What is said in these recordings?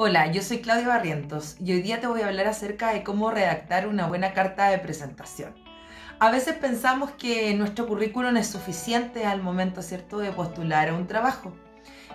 Hola, yo soy Claudia Barrientos y hoy día te voy a hablar acerca de cómo redactar una buena carta de presentación. A veces pensamos que nuestro currículum es suficiente al momento, ¿cierto?, de postular a un trabajo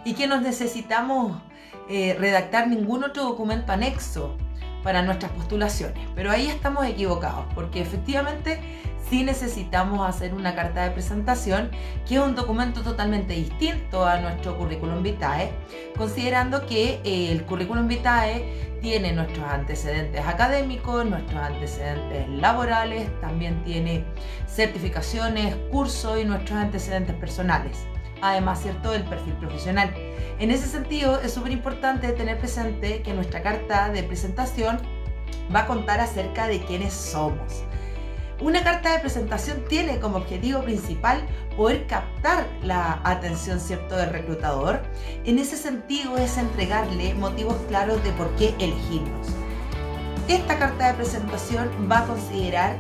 y que no necesitamos redactar ningún otro documento anexo para nuestras postulaciones. Pero ahí estamos equivocados, porque efectivamente sí necesitamos hacer una carta de presentación, que es un documento totalmente distinto a nuestro currículum vitae, considerando que el currículum vitae tiene nuestros antecedentes académicos, nuestros antecedentes laborales, también tiene certificaciones, cursos y nuestros antecedentes personales. Además, ¿cierto?, del perfil profesional. En ese sentido, es súper importante tener presente que nuestra carta de presentación va a contar acerca de quiénes somos. Una carta de presentación tiene como objetivo principal poder captar la atención, ¿cierto?, del reclutador. En ese sentido, es entregarle motivos claros de por qué elegirnos. Esta carta de presentación va a considerar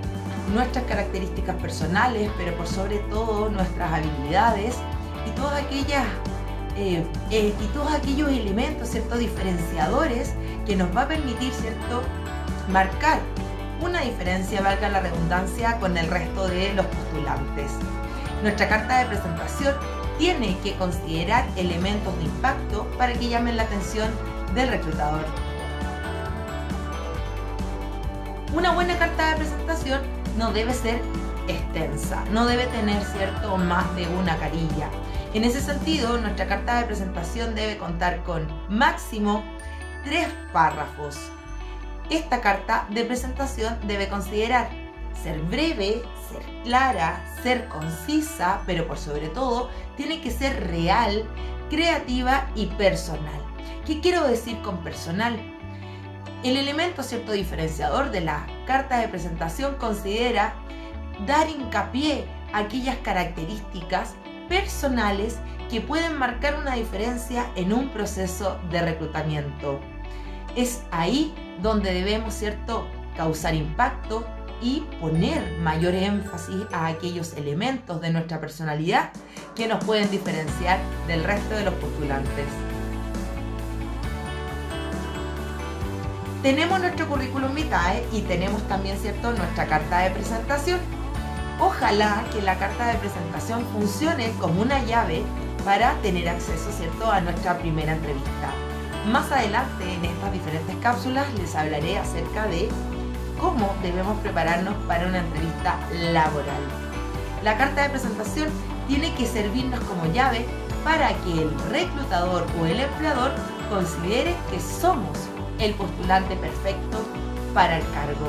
nuestras características personales, pero por sobre todo nuestras habilidades y todos aquellos elementos, ¿cierto?, diferenciadores que nos va a permitir, ¿cierto?, marcar una diferencia, valga la redundancia, con el resto de los postulantes. Nuestra carta de presentación tiene que considerar elementos de impacto para que llamen la atención del reclutador. Una buena carta de presentación no debe ser extensa, no debe tener, ¿cierto?, más de una carilla. En ese sentido, nuestra carta de presentación debe contar con máximo 3 párrafos. Esta carta de presentación debe considerar ser breve, ser clara, ser concisa, pero por sobre todo tiene que ser real, creativa y personal. ¿Qué quiero decir con personal? El elemento, ¿cierto?, diferenciador de la carta de presentación considera dar hincapié a aquellas características personales que pueden marcar una diferencia en un proceso de reclutamiento. Es ahí donde debemos, ¿cierto?, causar impacto y poner mayor énfasis a aquellos elementos de nuestra personalidad que nos pueden diferenciar del resto de los postulantes. Tenemos nuestro currículum vitae y tenemos también, ¿cierto?, nuestra carta de presentación. Ojalá que la carta de presentación funcione como una llave para tener acceso, ¿cierto?, a nuestra primera entrevista. Más adelante en estas diferentes cápsulas les hablaré acerca de cómo debemos prepararnos para una entrevista laboral. La carta de presentación tiene que servirnos como llave para que el reclutador o el empleador considere que somos el postulante perfecto para el cargo,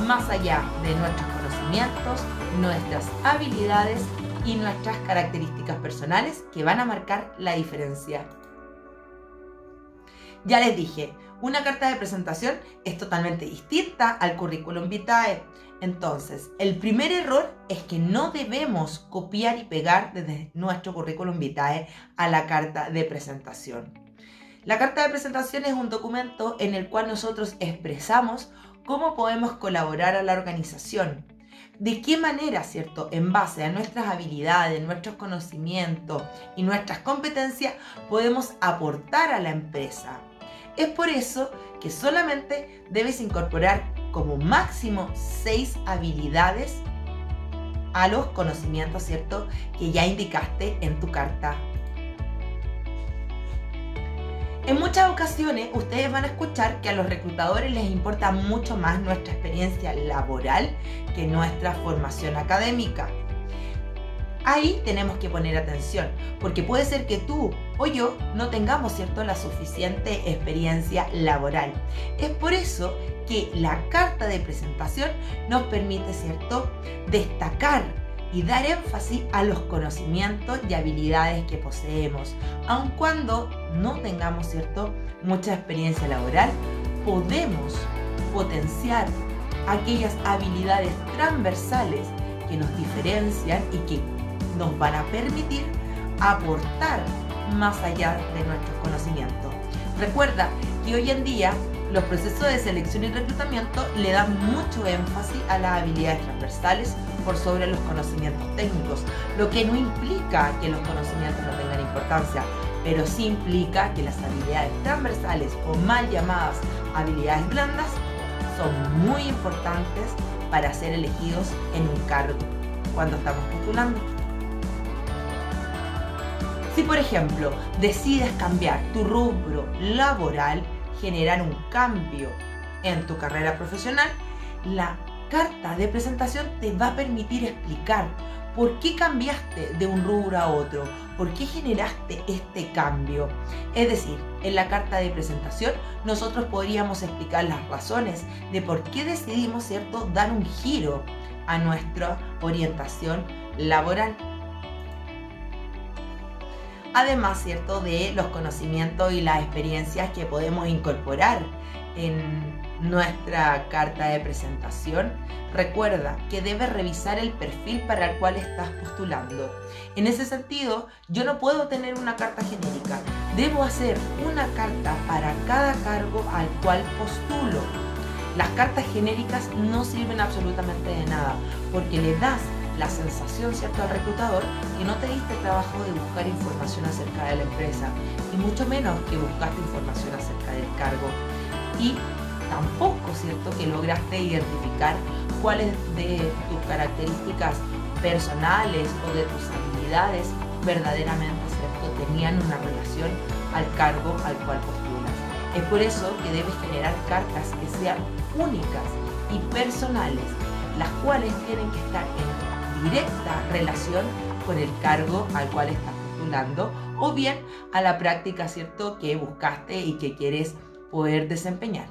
más allá de nuestros conocimientos, nuestras habilidades y nuestras características personales que van a marcar la diferencia. Ya les dije, una carta de presentación es totalmente distinta al currículum vitae. Entonces, el primer error es que no debemos copiar y pegar desde nuestro currículum vitae a la carta de presentación. La carta de presentación es un documento en el cual nosotros expresamos cómo podemos colaborar a la organización. De qué manera, ¿cierto?, en base a nuestras habilidades, nuestros conocimientos y nuestras competencias podemos aportar a la empresa. Es por eso que solamente debes incorporar como máximo 6 habilidades a los conocimientos, ¿cierto?, que ya indicaste en tu carta. En muchas ocasiones ustedes van a escuchar que a los reclutadores les importa mucho más nuestra experiencia laboral que nuestra formación académica. Ahí tenemos que poner atención, porque puede ser que tú o yo no tengamos, ¿cierto?, la suficiente experiencia laboral. Es por eso que la carta de presentación nos permite, ¿cierto?, destacar y dar énfasis a los conocimientos y habilidades que poseemos. Aun cuando no tengamos, ¿cierto?, mucha experiencia laboral, podemos potenciar aquellas habilidades transversales que nos diferencian y que nos van a permitir aportar más allá de nuestros conocimientos. Recuerda que hoy en día los procesos de selección y reclutamiento le dan mucho énfasis a las habilidades transversales por sobre los conocimientos técnicos, lo que no implica que los conocimientos no tengan importancia. pero sí implica que las habilidades transversales o mal llamadas habilidades blandas son muy importantes para ser elegidos en un cargo cuando estamos postulando. Si por ejemplo decides cambiar tu rubro laboral, generar un cambio en tu carrera profesional, la carta de presentación te va a permitir explicar por qué cambiaste de un rubro a otro, por qué generaste este cambio. Es decir, en la carta de presentación nosotros podríamos explicar las razones de por qué decidimos, ¿cierto?, dar un giro a nuestra orientación laboral. Además, ¿cierto?, de los conocimientos y las experiencias que podemos incorporar en nuestra carta de presentación, recuerda que debes revisar el perfil para el cual estás postulando. En ese sentido, yo no puedo tener una carta genérica. Debo hacer una carta para cada cargo al cual postulo. Las cartas genéricas no sirven absolutamente de nada porque le das la sensación, ¿cierto?, al reclutador que no te diste el trabajo de buscar información acerca de la empresa y mucho menos que buscaste información acerca del cargo. Y tampoco, ¿cierto?, que lograste identificar cuáles de tus características personales o de tus habilidades verdaderamente, ¿cierto?, tenían una relación al cargo al cual postulas. Es por eso que debes generar cartas que sean únicas y personales, las cuales tienen que estar en directa relación con el cargo al cual estás postulando o bien a la práctica, ¿cierto?, que buscaste y que quieres poder desempeñar.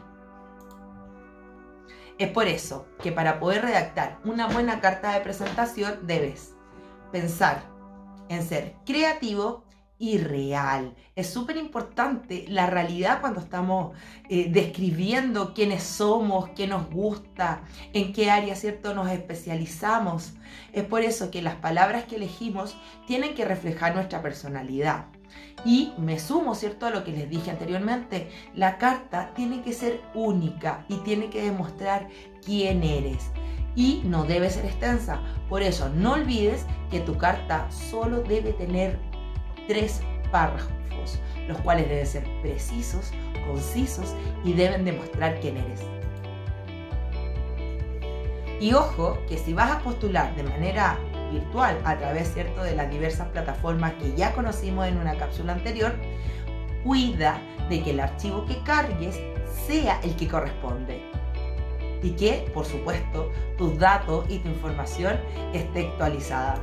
Es por eso que para poder redactar una buena carta de presentación debes pensar en ser creativo y real. Es súper importante la realidad cuando estamos describiendo quiénes somos, qué nos gusta, en qué área, ¿cierto?, nos especializamos. Es por eso que las palabras que elegimos tienen que reflejar nuestra personalidad. Y me sumo, ¿cierto?, a lo que les dije anteriormente. La carta tiene que ser única y tiene que demostrar quién eres. Y no debe ser extensa. Por eso no olvides que tu carta solo debe tener 3 párrafos, los cuales deben ser precisos, concisos y deben demostrar quién eres. Y ojo, que si vas a postular de manera virtual a través, ¿cierto?, de las diversas plataformas que ya conocimos en una cápsula anterior, cuida de que el archivo que cargues sea el que corresponde y que, por supuesto, tus datos y tu información esté actualizada.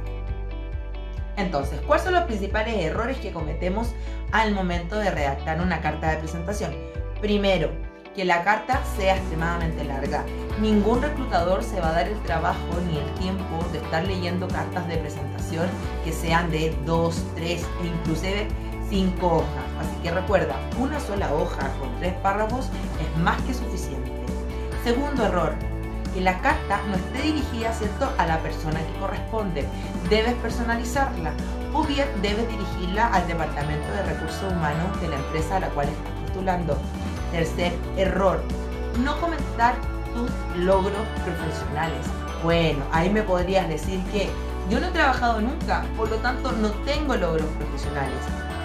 Entonces, ¿cuáles son los principales errores que cometemos al momento de redactar una carta de presentación? Primero, que la carta sea extremadamente larga. Ningún reclutador se va a dar el trabajo ni el tiempo de estar leyendo cartas de presentación que sean de 2, 3 e inclusive 5 hojas. Así que recuerda, una sola hoja con 3 párrafos es más que suficiente. Segundo error, que la carta no esté dirigida, ¿cierto?, a la persona que corresponde. Debes personalizarla o bien debes dirigirla al departamento de recursos humanos de la empresa a la cual estás postulando. Tercer error, no comentar tus logros profesionales. Bueno, ahí me podrías decir que yo no he trabajado nunca, por lo tanto no tengo logros profesionales.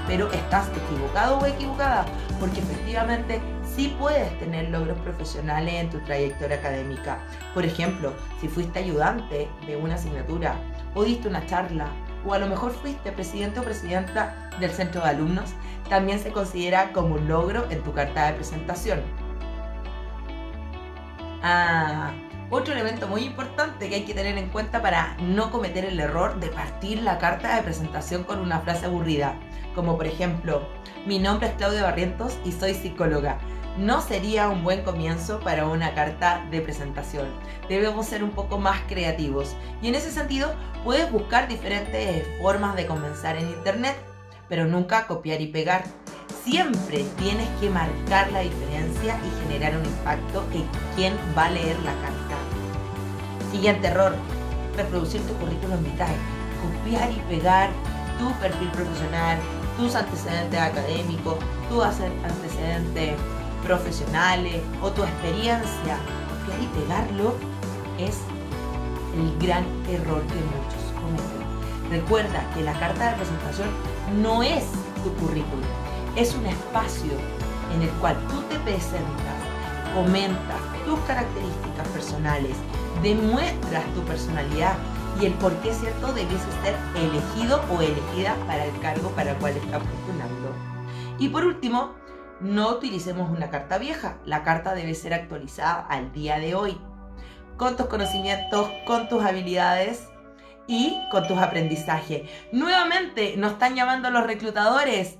Pero estás equivocado o equivocada, porque efectivamente sí puedes tener logros profesionales en tu trayectoria académica. Por ejemplo, si fuiste ayudante de una asignatura o diste una charla, o a lo mejor fuiste presidente o presidenta del centro de alumnos, también se considera como un logro en tu carta de presentación. Otro elemento muy importante que hay que tener en cuenta para no cometer el error de partir la carta de presentación con una frase aburrida, como por ejemplo, mi nombre es Claudia Barrientos y soy psicóloga. No sería un buen comienzo para una carta de presentación. Debemos ser un poco más creativos y en ese sentido puedes buscar diferentes formas de comenzar en internet, pero nunca copiar y pegar. Siempre tienes que marcar la diferencia y generar un impacto en quien va a leer la carta. Siguiente error, reproducir tu currículum vitae, copiar y pegar tu perfil profesional, tus antecedentes académicos, tus antecedentes profesionales o tu experiencia. Copiar y pegarlo es el gran error que muchos cometen. Recuerda que la carta de presentación no es tu currículum, es un espacio en el cual tú te presentas, comentas tus características personales, demuestras tu personalidad y el por qué, ¿cierto?, debes ser elegido o elegida para el cargo para el cual estás postulando. Y por último, no utilicemos una carta vieja. La carta debe ser actualizada al día de hoy, con tus conocimientos, con tus habilidades y con tus aprendizajes. Nuevamente nos están llamando los reclutadores.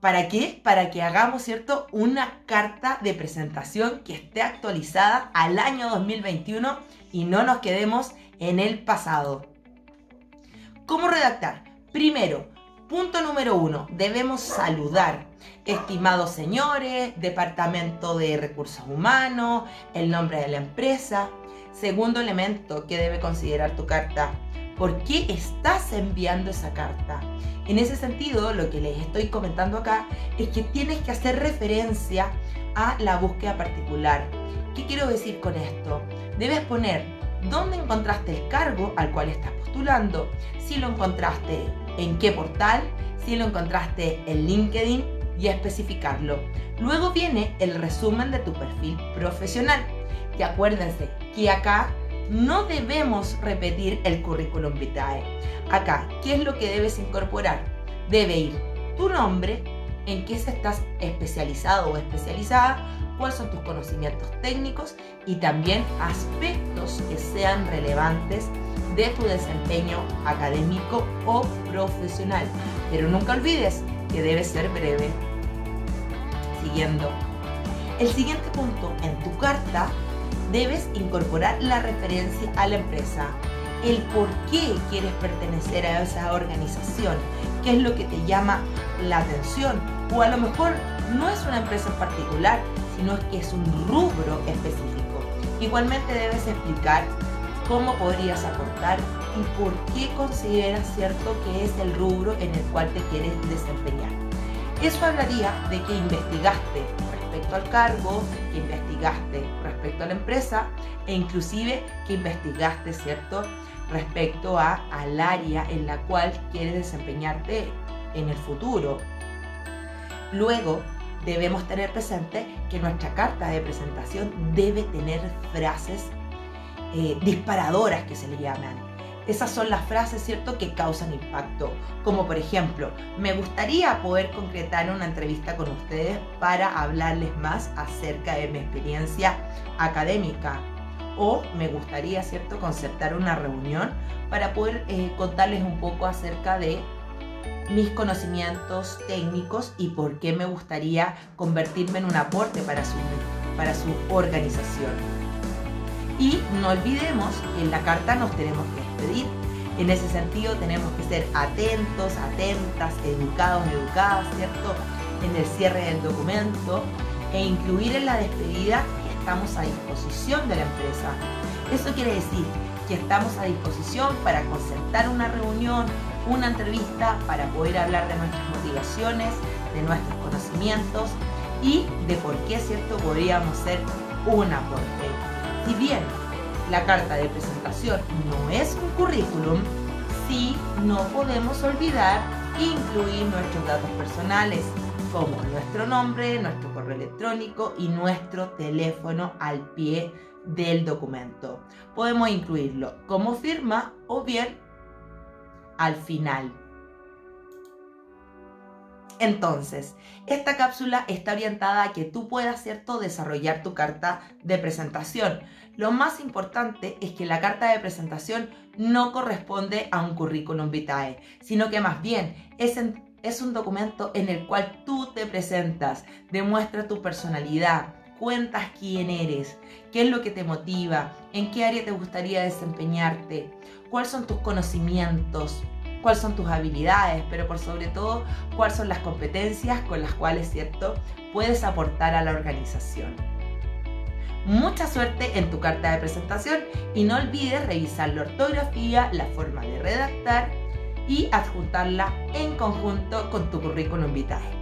¿Para qué? Para que hagamos, ¿cierto?, una carta de presentación que esté actualizada al año 2021 y no nos quedemos en el pasado. ¿Cómo redactar? Primero, punto número 1, debemos saludar. Estimados señores, Departamento de Recursos Humanos, el nombre de la empresa. Segundo elemento que debe considerar tu carta: ¿por qué estás enviando esa carta? En ese sentido, lo que les estoy comentando acá es que tienes que hacer referencia a la búsqueda particular. ¿Qué quiero decir con esto? Debes poner dónde encontraste el cargo al cual estás postulando, si lo encontraste en qué portal, si lo encontraste en LinkedIn, y especificarlo. Luego viene el resumen de tu perfil profesional. Que acuérdense que acá no debemos repetir el currículum vitae. Acá, ¿qué es lo que debes incorporar? Debe ir tu nombre, en qué estás especializado o especializada, cuáles son tus conocimientos técnicos y también aspectos que sean relevantes de tu desempeño académico o profesional. Pero nunca olvides que debe ser breve. Siguiendo. El siguiente punto: en tu carta debes incorporar la referencia a la empresa, el por qué quieres pertenecer a esa organización, qué es lo que te llama la atención, o a lo mejor no es una empresa en particular, sino que es un rubro específico. Igualmente debes explicar cómo podrías aportar y por qué consideras, ¿cierto?, que es el rubro en el cual te quieres desempeñar. Eso hablaría de que investigaste respecto al cargo, que investigaste respecto a la empresa e inclusive que investigaste, ¿cierto?, respecto al área en la cual quieres desempeñarte en el futuro. Luego, debemos tener presente que nuestra carta de presentación debe tener frases disparadoras, que se le llaman. Esas son las frases, ¿cierto?, que causan impacto, como por ejemplo: me gustaría poder concretar una entrevista con ustedes para hablarles más acerca de mi experiencia académica, o me gustaría, ¿cierto?, concertar una reunión para poder contarles un poco acerca de mis conocimientos técnicos y por qué me gustaría convertirme en un aporte para su organización. Y no olvidemos que en la carta nos tenemos que despedir. En ese sentido tenemos que ser atentos, atentas, educados, educadas, ¿cierto?, en el cierre del documento e incluir en la despedida que estamos a disposición de la empresa. Eso quiere decir que estamos a disposición para concertar una reunión, una entrevista, para poder hablar de nuestras motivaciones, de nuestros conocimientos y de por qué, ¿cierto?, podríamos ser un aporte. Si bien la carta de presentación no es un currículum, sí no podemos olvidar incluir nuestros datos personales, como nuestro nombre, nuestro correo electrónico y nuestro teléfono al pie del documento. Podemos incluirlo como firma o bien al final. Entonces, esta cápsula está orientada a que tú puedas, ¿cierto?, desarrollar tu carta de presentación. Lo más importante es que la carta de presentación no corresponde a un currículum vitae, sino que más bien es un documento en el cual tú te presentas, demuestra tu personalidad, cuentas quién eres, qué es lo que te motiva, en qué área te gustaría desempeñarte, cuáles son tus conocimientos, cuáles son tus habilidades, pero por sobre todo, cuáles son las competencias con las cuales, ¿cierto?, puedes aportar a la organización. Mucha suerte en tu carta de presentación y no olvides revisar la ortografía, la forma de redactar y adjuntarla en conjunto con tu currículum vitae.